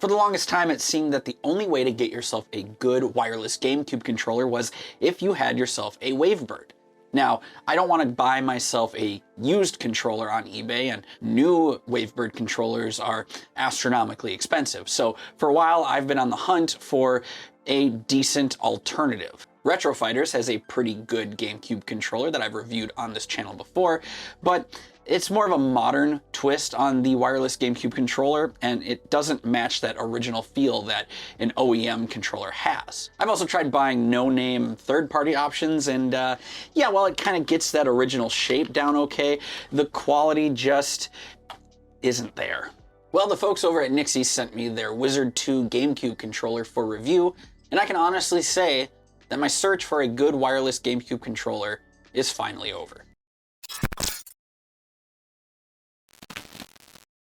For the longest time, it seemed that the only way to get yourself a good wireless GameCube controller was if you had yourself a wavebird. Now, I don't want to buy myself a used controller on eBay, and new wavebird controllers are astronomically expensive. So for a while, I've been on the hunt for a decent alternative. Retro Fighters has a pretty good GameCube controller that I've reviewed on this channel before, but it's more of a modern twist on the wireless GameCube controller, and it doesn't match that original feel that an OEM controller has. I've also tried buying no-name third-party options, and yeah, while it kind of gets that original shape down okay, the quality just isn't there. Well, the folks over at nyxi sent me their Wizard 2 GameCube controller for review, and I can honestly say that my search for a good wireless GameCube controller is finally over.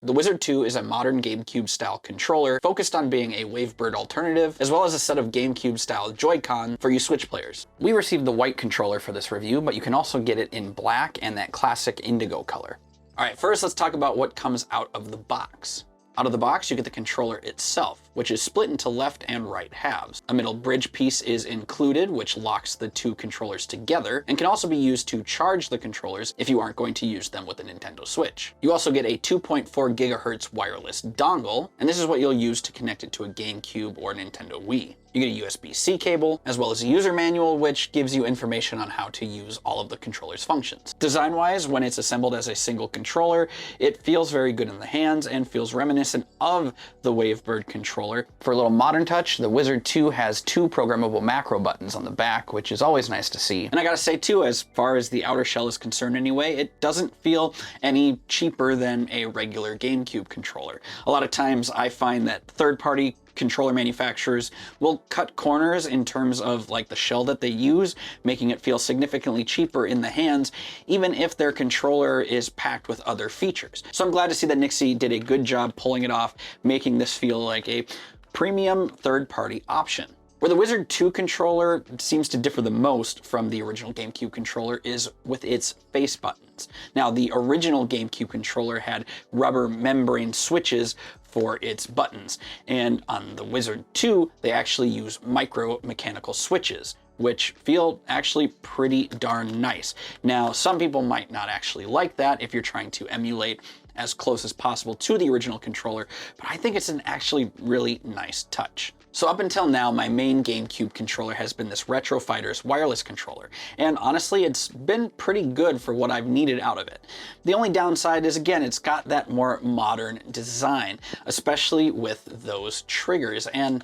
The Wizard 2 is a modern GameCube-style controller focused on being a wavebird alternative, as well as a set of GameCube-style Joy-Con for you Switch players. We received the white controller for this review, but you can also get it in black and that classic indigo color. Alright, first let's talk about what comes out of the box. Out of the box, you get the controller itself, which is split into left and right halves. A middle bridge piece is included, which locks the two controllers together, and can also be used to charge the controllers if you aren't going to use them with a Nintendo Switch. You also get a 2.4 gigahertz wireless dongle, and this is what you'll use to connect it to a GameCube or Nintendo Wii. You get a USB-C cable, as well as a user manual, which gives you information on how to use all of the controller's functions. Design-wise, when it's assembled as a single controller, it feels very good in the hands and feels reminiscent of the wavebird controller. For a little modern touch, the Wizard 2 has 2 programmable macro buttons on the back, which is always nice to see. And I gotta say too, as far as the outer shell is concerned anyway, it doesn't feel any cheaper than a regular GameCube controller. A lot of times I find that third-party controller manufacturers will cut corners in terms of like the shell that they use, making it feel significantly cheaper in the hands, even if their controller is packed with other features. So I'm glad to see that nyxi did a good job pulling it off, making this feel like a premium third-party option. Where the Wizard 2 controller seems to differ the most from the original GameCube controller is with its face buttons. Now, the original GameCube controller had rubber membrane switches for its buttons, and on the Wizard 2, they actually use micro mechanical switches, which feel actually pretty darn nice. Now, some people might not actually like that if you're trying to emulate as close as possible to the original controller, but I think it's an actually really nice touch. So up until now, my main GameCube controller has been this Retro Fighters wireless controller, and honestly, it's been pretty good for what I've needed out of it. The only downside is, again, it's got that more modern design, especially with those triggers, and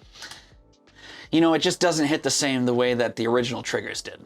you know, it just doesn't hit the same the way that the original triggers did.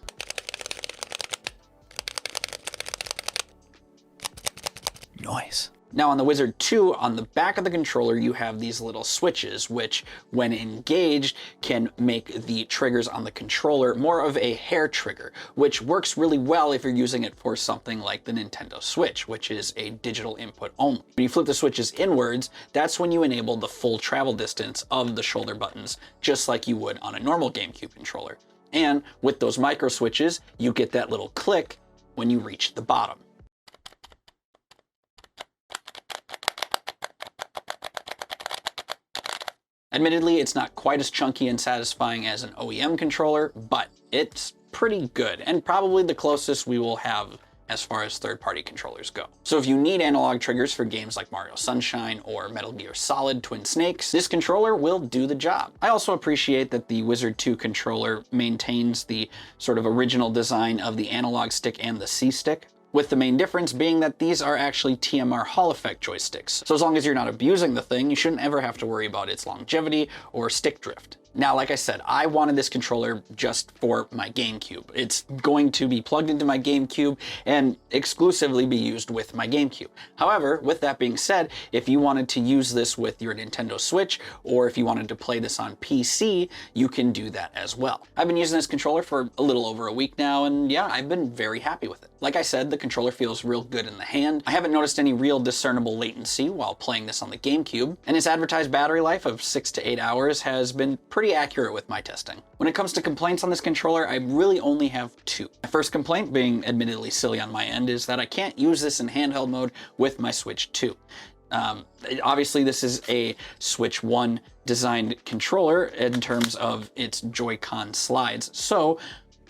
Noise. Now on the Wizard 2, on the back of the controller, you have these little switches, which when engaged can make the triggers on the controller more of a hair trigger, which works really well if you're using it for something like the Nintendo Switch, which is a digital input only. When you flip the switches inwards, that's when you enable the full travel distance of the shoulder buttons, just like you would on a normal GameCube controller. And with those micro switches, you get that little click when you reach the bottom. Admittedly, it's not quite as chunky and satisfying as an OEM controller, but it's pretty good, and probably the closest we will have as far as third-party controllers go. So if you need analog triggers for games like Mario Sunshine or Metal Gear Solid Twin Snakes, this controller will do the job. I also appreciate that the Wizard 2 controller maintains the sort of original design of the analog stick and the C-stick, with the main difference being that these are actually TMR Hall effect joysticks. So as long as you're not abusing the thing, you shouldn't ever have to worry about its longevity or stick drift. Now, like I said, I wanted this controller just for my GameCube. It's going to be plugged into my GameCube and exclusively be used with my GameCube. However, with that being said, if you wanted to use this with your Nintendo Switch, or if you wanted to play this on PC, you can do that as well. I've been using this controller for a little over a week now, and yeah, I've been very happy with it. Like I said, the controller feels real good in the hand. I haven't noticed any real discernible latency while playing this on the GameCube, and its advertised battery life of 6 to 8 hours has been pretty accurate with my testing. When it comes to complaints on this controller, I really only have 2. My first complaint, being admittedly silly on my end, is that I can't use this in handheld mode with my Switch 2. Obviously, this is a Switch 1 designed controller in terms of its Joy-Con slides. So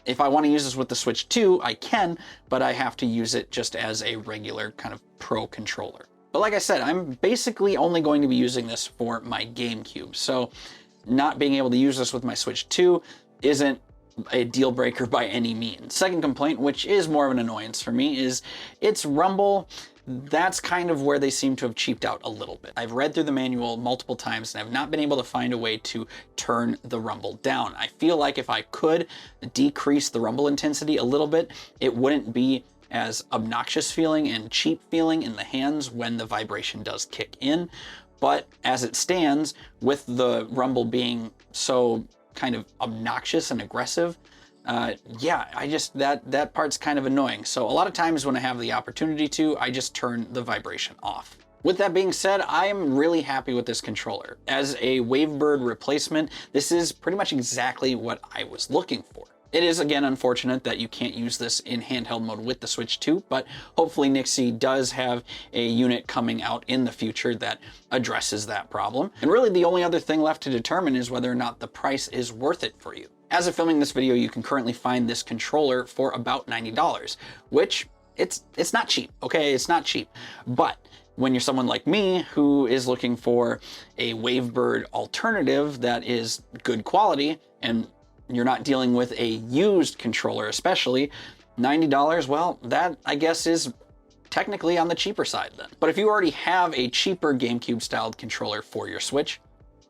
if I want to use this with the Switch 2, I can, but I have to use it just as a regular kind of pro controller. But like I said, I'm basically only going to be using this for my GameCube. So not being able to use this with my Switch 2 isn't a deal breaker by any means. Second complaint, which is more of an annoyance for me, is its rumble. That's kind of where they seem to have cheaped out a little bit. I've read through the manual multiple times and I've not been able to find a way to turn the rumble down. I feel like if I could decrease the rumble intensity a little bit, it wouldn't be as obnoxious feeling and cheap feeling in the hands when the vibration does kick in. But as it stands, with the rumble being so kind of obnoxious and aggressive, yeah, that part's kind of annoying. So a lot of times when I have the opportunity to, I just turn the vibration off. With that being said, I am really happy with this controller. As a wavebird replacement, this is pretty much exactly what I was looking for. It is, again, unfortunate that you can't use this in handheld mode with the Switch 2, but hopefully nyxi does have a unit coming out in the future that addresses that problem. And really the only other thing left to determine is whether or not the price is worth it for you. As of filming this video, you can currently find this controller for about $90, which it's not cheap, okay? It's not cheap. But when you're someone like me who is looking for a wavebird alternative that is good quality, and you're not dealing with a used controller especially, $90, well, that I guess is technically on the cheaper side then. But if you already have a cheaper GameCube styled controller for your Switch,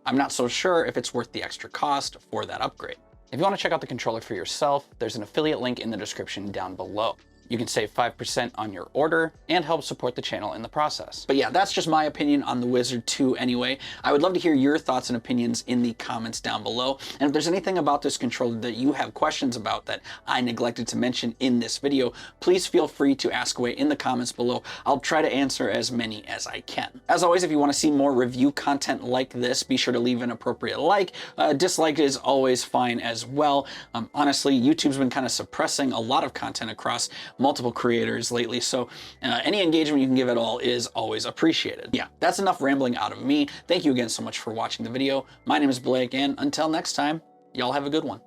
I'm not so sure if it's worth the extra cost for that upgrade. If you want to check out the controller for yourself, there's an affiliate link in the description down below. You can save 5% on your order and help support the channel in the process. But yeah, that's just my opinion on the Wizard 2 anyway. I would love to hear your thoughts and opinions in the comments down below. And if there's anything about this controller that you have questions about that I neglected to mention in this video, please feel free to ask away in the comments below. I'll try to answer as many as I can. As always, if you want to see more review content like this, be sure to leave an appropriate like. Dislike is always fine as well. Honestly, YouTube's been kind of suppressing a lot of content across multiple creators lately, so any engagement you can give at all is always appreciated. Yeah, that's enough rambling out of me. Thank you again so much for watching the video. My name is Blake, and until next time, y'all have a good one.